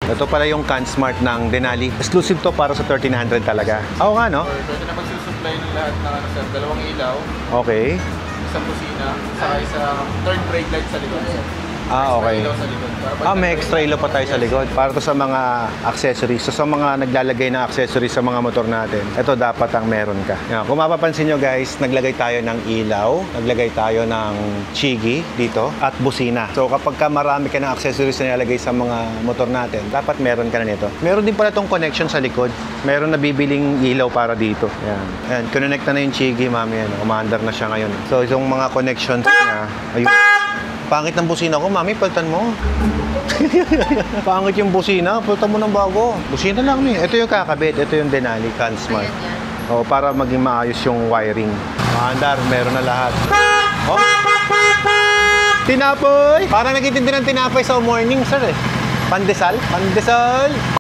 Ito pala yung CanSmart ng Denali. Exclusive to para sa 1300 talaga. Oo nga, no? Pwede na magsusupply ng lahat ng ano, sir. Dalawang ilaw, Okay. isang kusina, saka isang third brake light sa likod, sir. Ah, okay. Ilaw sa likod. Para May extra ilaw pa tayo sa likod. Para to sa mga accessories. So, sa mga naglalagay ng accessories sa mga motor natin, ito dapat ang meron ka. Yan. Kung mapapansin nyo guys, naglagay tayo ng ilaw, naglagay tayo ng chigi dito, at busina. So, kapag ka marami ka ng accessories na nilalagay sa mga motor natin, dapat meron ka na nito. Meron din pala itong connection sa likod. Meron na bibiling ilaw para dito. Yan. Yan. Connect na yung chigi, mami. Yan. Umaandar na siya ngayon. So, itong mga connections niya, ayun. Pangit ng busina ko, mami, palitan mo. Pangit yung busina, palitan mo ng bago. Busina lang eh. Ito yung kakabit, ito yung Denali CanSmart. Oh, para maging maayos yung wiring. Maandar, meron na lahat. Oh. Tinapoy! Parang nagtitindi ng tinapay sa morning, sir eh. Pandesal? Pandesal!